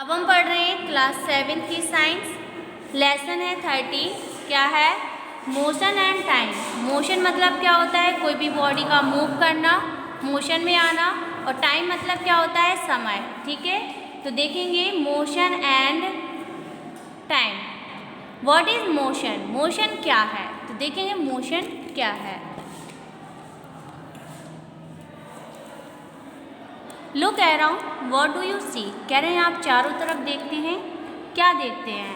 अब हम पढ़ रहे हैं क्लास 7 की साइंस। लेसन है 30। क्या है? Motion and time. मोशन मतलब क्या होता है? कोई भी बॉडी का मूव करना, मोशन में आना। और टाइम मतलब क्या होता है? समय। ठीक है, तो देखेंगे motion and time. What is motion? Motion क्या है? तो देखेंगे मोशन क्या है। Look around, what do you see? कह रहे हैं आप चारों तरफ देखते हैं, क्या देखते हैं?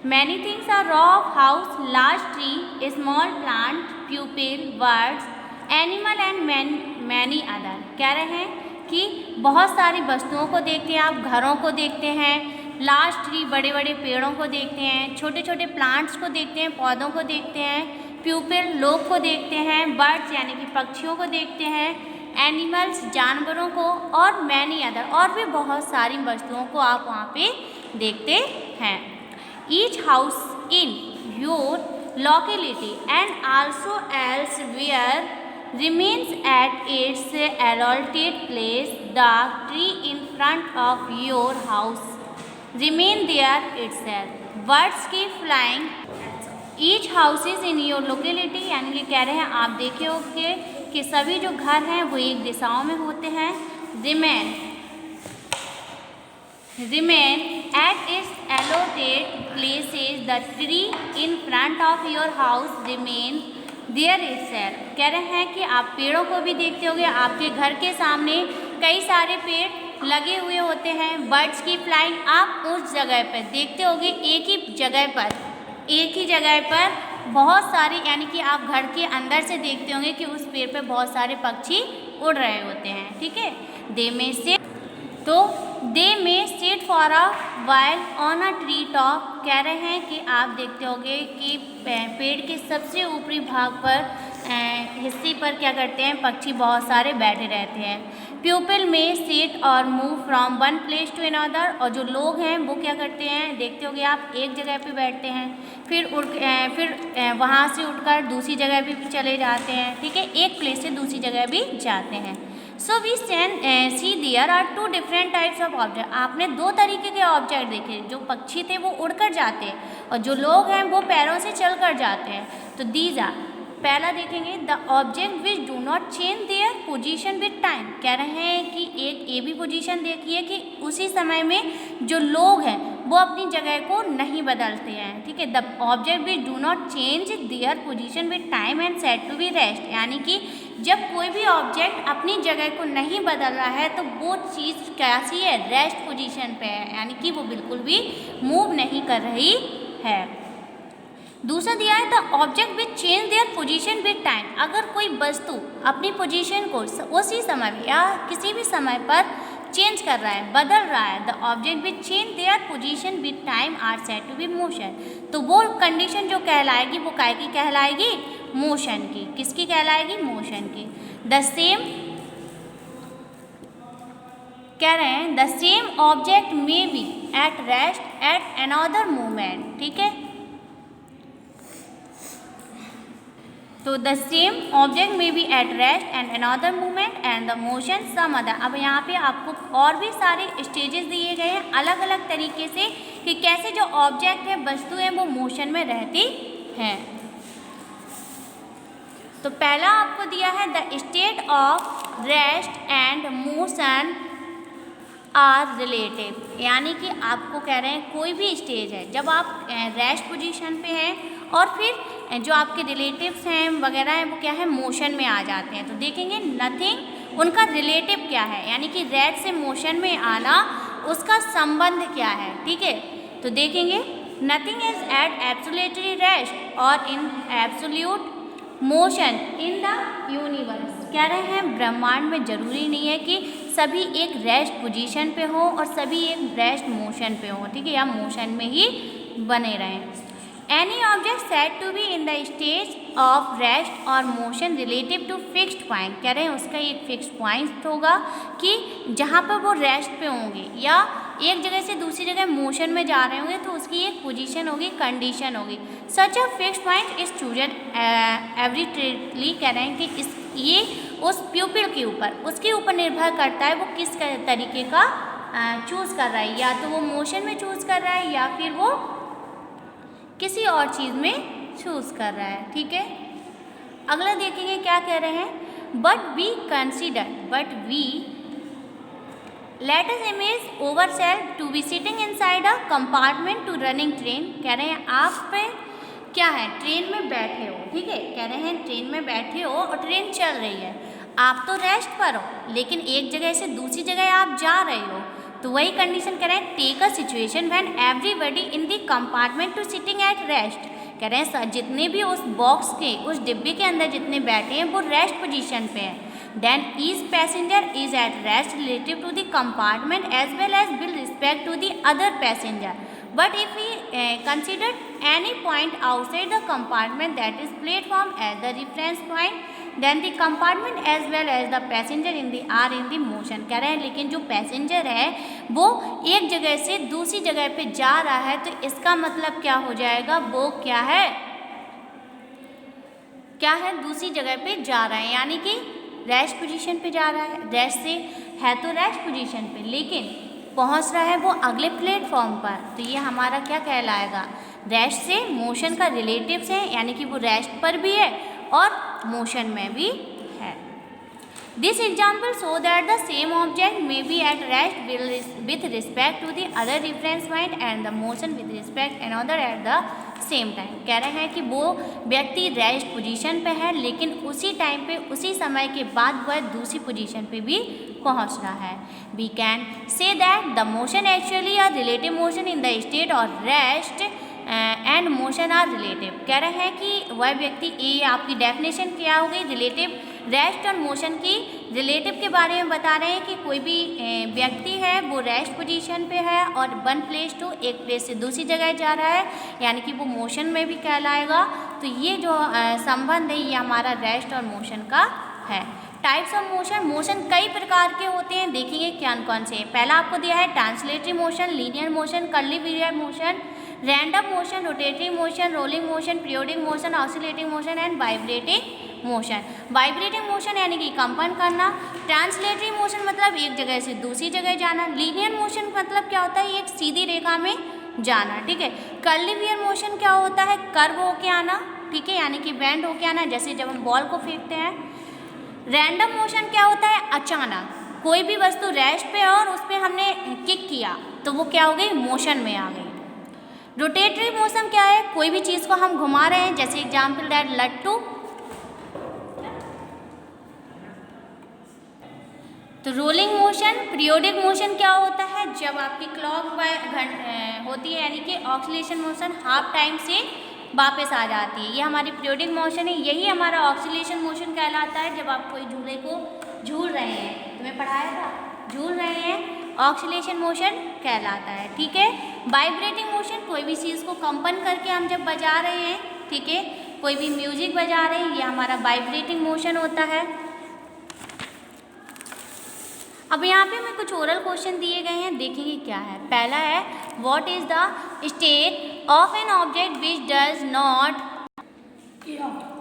Many things are rock, house, large tree, small plant, pupil, birds, animal and many other. कह रहे हैं कि बहुत सारी वस्तुओं को देखते हैं आप, घरों को देखते हैं, लार्ज ट्री बड़े बड़े पेड़ों को देखते हैं, छोटे छोटे प्लांट्स को देखते हैं, पौधों को देखते हैं, प्यूपिल लोग को देखते हैं, बर्ड्स यानी कि पक्षियों को देखते हैं, एनिमल्स जानवरों को, और मैनी अदर और भी बहुत सारी वस्तुओं को आप वहाँ पे देखते हैं। Each house in your locality and also elsewhere remains at its allotted place. The tree in front of your house remain there itself. Birds keep flying. Each houses in your locality यानी कि कह रहे हैं आप देखे होंगे कि सभी जो घर हैं वो एक दिशाओं में होते हैं। Remain at its allotted places. The tree in front of your house remain there itself. कह रहे हैं कि आप पेड़ों को भी देखते होंगे, आपके घर के सामने कई सारे पेड़ लगे हुए होते हैं। बर्ड्स की फ्लाइंग आप उस जगह पर देखते होंगे, एक ही जगह पर बहुत सारे, यानी कि आप घर के अंदर से देखते होंगे कि उस पेड़ पे बहुत सारे पक्षी उड़ रहे होते हैं। ठीक है, दे में sit for a while on a tree top. कह रहे हैं कि आप देखते होंगे कि पेड़ के सबसे ऊपरी भाग पर हिस्से पर क्या करते हैं, पक्षी बहुत सारे बैठे रहते हैं। प्यूपिल में सिट और move from one place to another. और जो लोग हैं वो क्या करते हैं, देखते होंगे आप एक जगह पे बैठते हैं, फिर वहाँ से उठकर दूसरी जगह भी चले जाते हैं। ठीक है, एक प्लेस से दूसरी जगह भी जाते हैं। So we see there are two different types of object. आपने दो तरीके के ऑब्जेक्ट देखे, जो पक्षी थे वो उड़कर जाते हैं और जो लोग हैं वो पैरों से चलकर जाते हैं। तो दीज आर, पहला देखेंगे the object which do not change their position with time. कह रहे हैं कि एक ये भी पोजीशन देखिए कि उसी समय में जो लोग हैं वो अपनी जगह को नहीं बदलते हैं। ठीक है, the object which do not change their position with time and set to be rest. यानी कि जब कोई भी ऑब्जेक्ट अपनी जगह को नहीं बदल रहा है तो वो चीज़ कैसी है, रेस्ट पोजीशन पे है, यानी कि वो बिल्कुल भी मूव नहीं कर रही है। दूसरा दिया है the object which change their position with time. अगर कोई वस्तु अपनी पोजीशन को उसी समय या किसी भी समय पर चेंज कर रहा है, बदल रहा है, the object which change their position with time are said to be motion. तो वो कंडीशन जो कहलाएगी वो काय की कहलाएगी, मोशन की। किसकी कहलाएगी, मोशन की। द सेम, कह रहे हैं the same object may be at rest at another moment. ठीक है, तो the same object may be at rest and another movement and the motion some other. अब यहाँ पे आपको और भी सारे स्टेजेस दिए गए हैं अलग अलग तरीके से कि कैसे जो ऑब्जेक्ट है, वस्तु है, वो मोशन में रहती हैं। तो पहला आपको दिया है the state of rest and motion are relative. यानी कि आपको कह रहे हैं कोई भी स्टेज है, जब आप रेस्ट पोजीशन पे हैं और फिर जो आपके रिलेटिव्स हैं वगैरह हैं वो क्या है, मोशन में आ जाते हैं। तो देखेंगे नथिंग, उनका रिलेटिव क्या है, यानी कि रेस्ट से मोशन में आना उसका संबंध क्या है। ठीक है, तो देखेंगे nothing is at absolutely rest or in absolute motion in the universe. कह रहे हैं ब्रह्मांड में जरूरी नहीं है कि सभी एक रेस्ट पोजीशन पे हो और सभी एक रेस्ट मोशन पे हो। ठीक है, या मोशन में ही बने रहें। Any object said to be in the stage of rest or motion relative to fixed point. कह रहे हैं उसका एक फिक्स पॉइंट होगा कि जहाँ पर वो रेस्ट पे होंगे या एक जगह से दूसरी जगह मोशन में जा रहे होंगे तो उसकी एक पोजीशन होगी, कंडीशन होगी। Such a fix point is chosen arbitrarily. कह रहे हैं कि ये उस प्यूपिल के ऊपर, उसके ऊपर निर्भर करता है वो किस तरीके का चूज़ कर रहा है, या तो वो मोशन में चूज़ कर रहा है या फिर वो किसी और चीज़ में चूज़ कर रहा है। ठीक है, अगला देखेंगे क्या कह रहे हैं। But we let us image ourselves to be sitting inside a compartment to running train. कह रहे हैं आप क्या है, ट्रेन में बैठे हो। ठीक है, कह रहे हैं ट्रेन में बैठे हो और ट्रेन चल रही है, आप तो रेस्ट पर हो, लेकिन एक जगह से दूसरी जगह आप जा रहे हो। तो वही कंडीशन कह रहे हैं, take a situation when everybody in the compartment to sitting at rest. कह रहे हैं जितने भी उस बॉक्स के, उस डिब्बे के अंदर जितने बैठे हैं वो रेस्ट पोजीशन पे है। Then each passenger is at rest relative to the compartment as well as will respect to the other passenger. But if we consider any point outside the compartment that is platform as the reference point, then the compartment as well as the passenger are in the motion। कह रहे हैं लेकिन जो passenger है वो एक जगह से दूसरी जगह पे जा रहा है, तो इसका मतलब क्या हो जाएगा, वो क्या है दूसरी जगह पे जा रहा है, यानी कि रेस्ट पोजीशन पे जा रहा है। रेस्ट से है तो रेस्ट पोजीशन पे, लेकिन पहुंच रहा है वो अगले प्लेटफॉर्म पर, तो ये हमारा क्या कहलाएगा, रेस्ट से मोशन का रिलेटिव्स है, यानी कि वो रेस्ट पर भी है और मोशन में भी है। This example show that the same object may be at rest with respect to the other reference point and the motion with respect another at the same time. कह रहे हैं कि वो व्यक्ति रेस्ट पोजीशन पे है, लेकिन उसी टाइम पे, उसी समय के बाद वह दूसरी पोजीशन पे भी पहुंच रहा है। We can say that the motion actually a relative motion in the state or rest and motion are relative. कह रहे हैं कि वह व्यक्ति, ये आपकी डेफिनेशन क्या हो गई, रिलेटिव, रेस्ट और मोशन की रिलेटिव के बारे में बता रहे हैं कि कोई भी व्यक्ति है वो रेस्ट पोजीशन पे है और वन प्लेस टू एक प्लेस से दूसरी जगह जा रहा है, यानी कि वो मोशन में भी कहलाएगा। तो ये जो संबंध है ये हमारा रेस्ट और मोशन का है। टाइप्स ऑफ मोशन कई प्रकार के होते हैं, देखेंगे कौन से। पहला आपको दिया है translatory motion, linear motion, curvilinear motion, random motion, rotatory motion, rolling motion, periodic motion, oscillating motion and vibrating motion. Vibrating motion यानी कि कंपन करना। ट्रांसलेटरी मोशन मतलब एक जगह से दूसरी जगह जाना। लीनियर मोशन मतलब क्या होता है, एक सीधी रेखा में जाना। ठीक है। कर्लीनियर मोशन क्या होता है, कर्व होके आना। ठीक है, यानी कि बेंड होके आना, जैसे जब हम बॉल को फेंकते हैं। रैंडम मोशन क्या होता है, अचानक कोई भी वस्तु रेस्ट पे और उस पर हमने किक किया तो वो क्या हो गई, मोशन में आ गई। रोटेटरी मोशन क्या है, कोई भी चीज़ को हम घुमा रहे हैं, जैसे एग्जाम्पल दैट लट्टू। तो रोलिंग मोशन। पीरियोडिक मोशन क्या होता है, जब आपकी क्लॉक होती है, यानी कि ऑक्सीलेशन मोशन हाफ टाइम से वापस आ जाती है, ये हमारी पीरियोडिक मोशन है। यही हमारा ऑक्सीलेशन मोशन कहलाता है, जब आप कोई झूले को झूल रहे हैं, तुम्हें पढ़ाया था, झूल रहे हैं, ऑक्सीलेशन मोशन कहलाता है। ठीक है। वाइब्रेटिंग मोशन, कोई भी चीज़ को कंपन करके हम जब बजा रहे हैं, ठीक है, कोई भी म्यूजिक बजा रहे हैं, ये हमारा वाइब्रेटिंग मोशन होता है। अब यहाँ पे हमें कुछ ओरल क्वेश्चन दिए गए हैं, देखेंगे क्या है। पहला है, what is the state of an object which does not,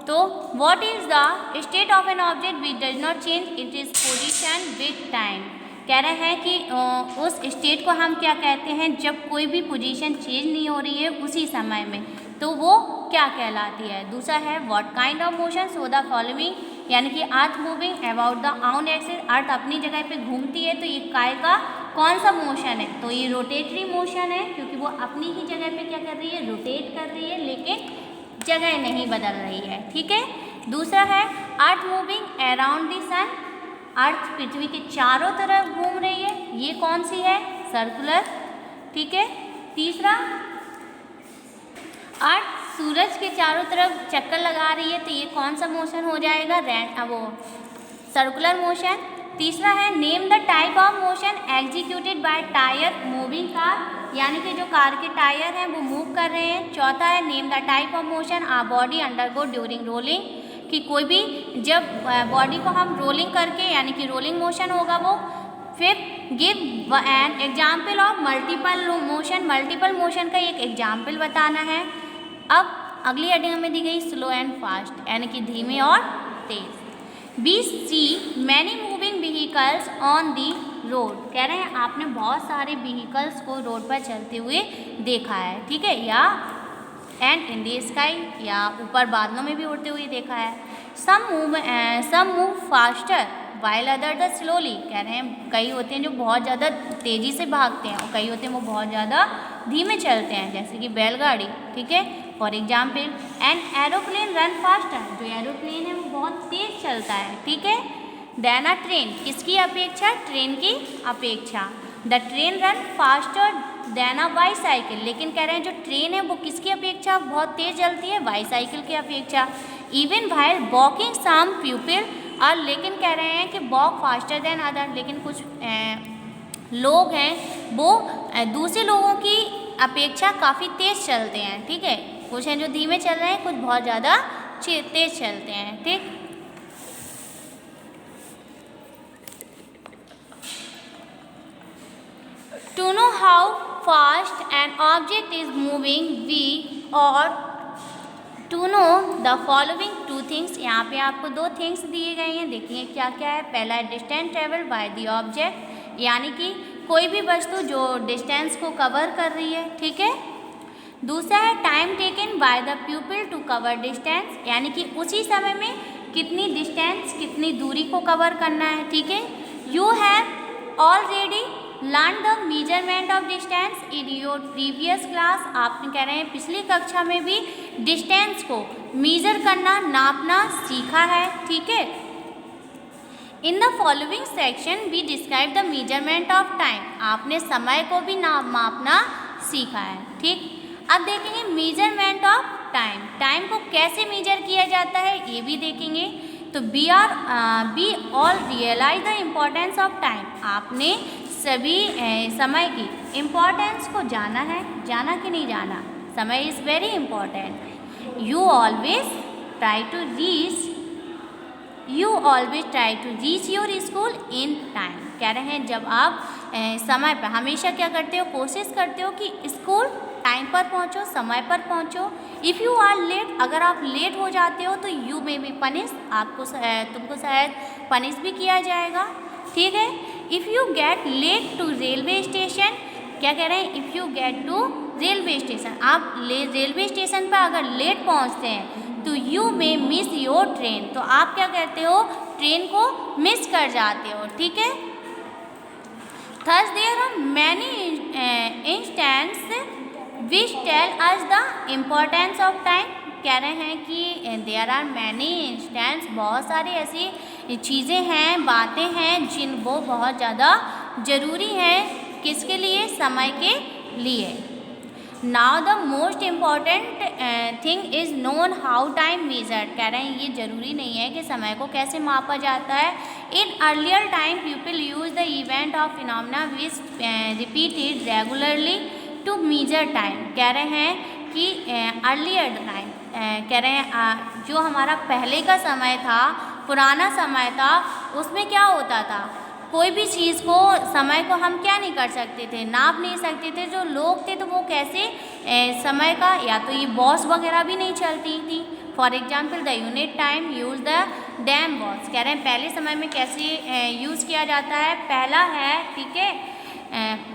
तो what is the state of an object which does not change it is position with time. कह रहे हैं कि उस स्टेट को हम क्या कहते हैं, जब कोई भी पोजीशन चेंज नहीं हो रही है उसी समय में, तो वो क्या कहलाती है। दूसरा है, what kind of motion so the following, यानी कि अर्थ मूविंग अबाउट द आउन एक्सिस, अर्थ अपनी जगह पे घूमती है, तो ये काय का कौन सा मोशन है, तो ये रोटेटरी मोशन है, क्योंकि वो अपनी ही जगह पे क्या कर रही है, रोटेट कर रही है, लेकिन जगह नहीं बदल रही है। ठीक है। दूसरा है, अर्थ मूविंग अराउंड द सन, अर्थ पृथ्वी के चारों तरफ घूम रही है, ये कौन सी है, सर्कुलर। ठीक है। तीसरा, अर्थ सूरज के चारों तरफ चक्कर लगा रही है, तो ये कौन सा मोशन हो जाएगा, वो सर्कुलर मोशन। तीसरा है, name the type of motion executed by tyre moving car, यानी कि जो कार के टायर हैं वो मूव कर रहे हैं। चौथा है, name the type of motion a body undergo during rolling, कि कोई भी जब बॉडी को हम रोलिंग करके, यानी कि रोलिंग मोशन होगा वो। Fifth, give an example of multiple motion, multiple motion का एक एग्जाम्पल बताना है। अब अगली हेडिंग हमें दी गई स्लो एंड फास्ट, यानी कि धीमे और तेज। We see many moving vehicles on the road, कह रहे हैं आपने बहुत सारे व्हीकल्स को रोड पर चलते हुए देखा है, ठीक है, या एंड इन द स्काई, या ऊपर बादलों में भी उड़ते हुए देखा है। Some move faster while other the slowly, कह रहे हैं कई होते हैं जो बहुत ज़्यादा तेज़ी से भागते हैं और कई होते हैं वो बहुत ज़्यादा धीमे चलते हैं, जैसे कि बैलगाड़ी, ठीक है, for example. And aeroplane run faster, जो एरोप्लेन है वो बहुत तेज़ चलता है, ठीक है। देन अ ट्रेन, किसकी अपेक्षा, ट्रेन की अपेक्षा। The train run faster than a bicycle, लेकिन कह रहे हैं जो ट्रेन है वो किसकी अपेक्षा बहुत तेज़ चलती है, बाईसाइकिल की अपेक्षा। Even while walking some people, और लेकिन कह रहे हैं कि वॉक फास्टर देन अदर, लेकिन कुछ लोग हैं वो दूसरे लोगों की अपेक्षा काफ़ी तेज़ चलते हैं, ठीक है, कुछ हैं जो धीमे चल रहे हैं, कुछ बहुत ज़्यादा तेज़ चलते हैं, ठीक। To know how fast an object is moving, or to know the following two things, यहाँ पे आपको दो थिंग्स दिए गए हैं, देखिए क्या क्या है। पहला है distance travel by the object, यानी कि कोई भी वस्तु जो डिस्टेंस को कवर कर रही है, ठीक है। दूसरा है time taken by the people to cover distance, यानी कि उसी समय में कितनी डिस्टेंस, कितनी दूरी को कवर करना है, ठीक है। You have already learn the measurement of distance in your previous class, आपने कह रहे हैं पिछली कक्षा में भी डिस्टेंस को मेजर करना, नापना सीखा है, ठीक है। In the following section we describe the measurement of time, आपने समय को भी मापना सीखा है, ठीक। अब देखेंगे मेजरमेंट ऑफ टाइम, टाइम को कैसे मेजर किया जाता है ये भी देखेंगे। तो we all realise the importance of time, आपने सभी समय की इम्पोर्टेंस को जाना है, जाना कि नहीं जाना, समय is very important. You always try to reach your school in time, कह रहे हैं जब आप समय पर हमेशा क्या करते हो, कोशिश करते हो कि स्कूल टाइम पर पहुंचो, समय पर पहुंचो। इफ़ यू आर लेट, अगर आप लेट हो जाते हो तो यू मे बी पनिश, तुमको शायद पनिश भी किया जाएगा, ठीक है। If you get late to railway station, क्या कह रहे हैं, if you get to railway station, आप रेलवे स्टेशन पर अगर लेट पहुंचते हैं तो you may miss your train, तो आप क्या कहते हो, ट्रेन को मिस कर जाते हो, ठीक है। Thus there are many instance which tell us the importance of time, कह रहे हैं कि देयर आर मैनी इंस्टेंस, बहुत सारी ऐसी चीज़ें हैं, बातें हैं जिन वो बहुत ज़्यादा ज़रूरी हैं, किसके लिए, समय के लिए। Now the most important thing is known how time measured, कह रहे हैं ये ज़रूरी नहीं है कि समय को कैसे मापा जाता है। In earlier time people use the event of phenomena which repeated regularly to measure time, कह रहे हैं कि अर्लियर टाइम, कह रहे हैं जो हमारा पहले का समय था, पुराना समय था, उसमें क्या होता था, कोई भी चीज़ को, समय को हम क्या नहीं कर सकते थे, नाप नहीं सकते थे। जो लोग थे तो वो कैसे समय का, या तो ये वॉच वगैरह भी नहीं चलती थी। For example the unit time use the dam watch, कह रहे हैं पहले समय में कैसे यूज़ किया जाता है। पहला है, ठीक है,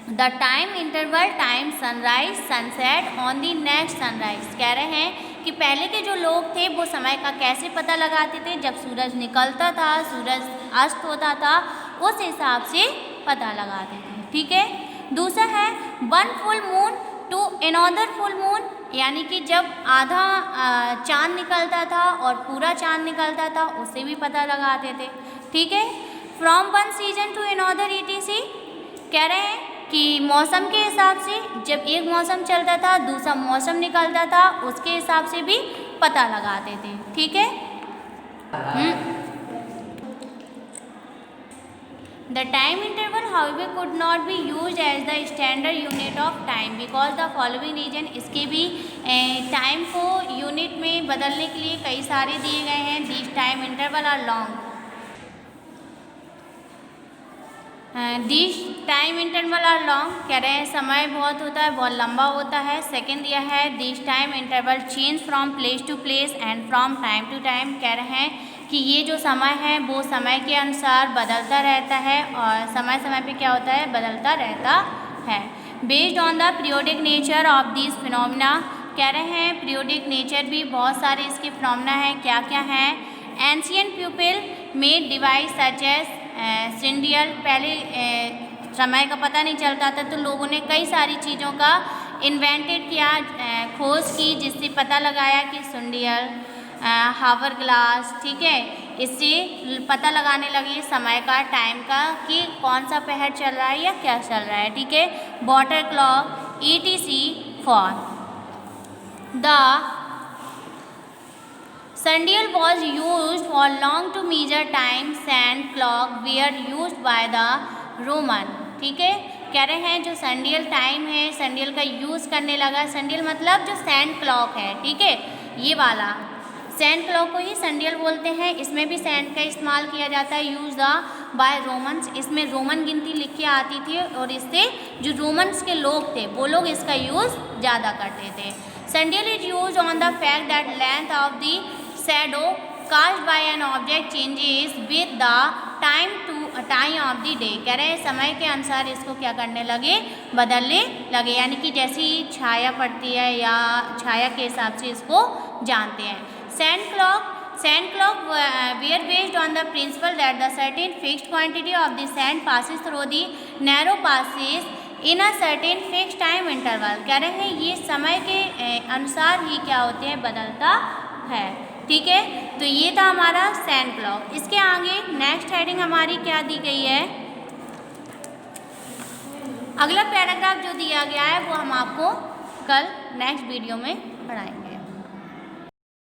the time interval time sunrise sunset on the next sunrise, कह रहे हैं कि पहले के जो लोग थे वो समय का कैसे पता लगाते थे, जब सूरज निकलता था, सूरज अस्त होता था, उस हिसाब से पता लगाते थे, ठीक है। दूसरा है one full moon to another full moon, यानी कि जब आधा चाँद निकलता था और पूरा चाँद निकलता था, उससे भी पता लगाते थे, ठीक है। From one season two another ETC, कह रहे हैं कि मौसम के हिसाब से, जब एक मौसम चलता था दूसरा मौसम निकलता था, उसके हिसाब से भी पता लगाते थे, ठीक है। The time interval however could not be used as the standard unit of time because the following reason, इसके भी टाइम को यूनिट में बदलने के लिए कई सारे दिए गए हैं। This time interval are long, this time interval are long, कह रहे हैं समय बहुत होता है, बहुत लंबा होता है। सेकेंड दिया है this time interval change from place to place and from time to time, कह रहे हैं कि ये जो समय है वो समय के अनुसार बदलता रहता है और समय समय पे क्या होता है, बदलता रहता है। Based on the periodic nature of this phenomena, कह रहे हैं पीरियोडिक नेचर भी बहुत सारे इसके फिनोमिना हैं। क्या क्या हैं? एंशियंट पीपल में डिवाइस सच एज सिंडियल, पहले समय का पता नहीं चलता था तो लोगों ने कई सारी चीज़ों का इन्वेंटेड किया, खोज की, जिससे पता लगाया कि सुंडियल, हावर ग्लास, ठीक है, इससे पता लगाने लगे समय का, टाइम का, कि कौन सा पहर चल रहा है या क्या चल रहा है, ठीक है। Water clock ETC for the sundial was used for long to measure time, sand clock were used by the Roman, ठीक है। कह रहे हैं जो संडियल टाइम है, संडियल का यूज़ करने लगा, संडियल मतलब जो सैंड क्लॉक है, ठीक है, ये वाला सैंड क्लॉक को ही संडियल बोलते हैं। इसमें भी सैंड का इस्तेमाल किया जाता है, यूज द बाय रोमन्स, इसमें रोमन गिनती लिख के आती थी और इससे जो रोमन्स के लोग थे वो लोग इसका यूज़ ज़्यादा करते थे। Sundial is use on the fact that length of the shadow cast by an object changes with the time of the day, कह रहे हैं समय के अनुसार इसको क्या करने लगे, बदलने लगे, यानी कि जैसी छाया पड़ती है या छाया के हिसाब से इसको जानते हैं। Sand clock were based on the principle that the certain fixed quantity of the sand passes through the narrow passes in a certain fixed time interval, कह रहे हैं ये समय के अनुसार ही क्या होते हैं, बदलता है, ठीक है। तो ये था हमारा सैंड क्लॉक। इसके आगे नेक्स्ट हेडिंग हमारी क्या दी गई है, अगला पैराग्राफ जो दिया गया है वो हम आपको कल नेक्स्ट वीडियो में पढ़ाएंगे।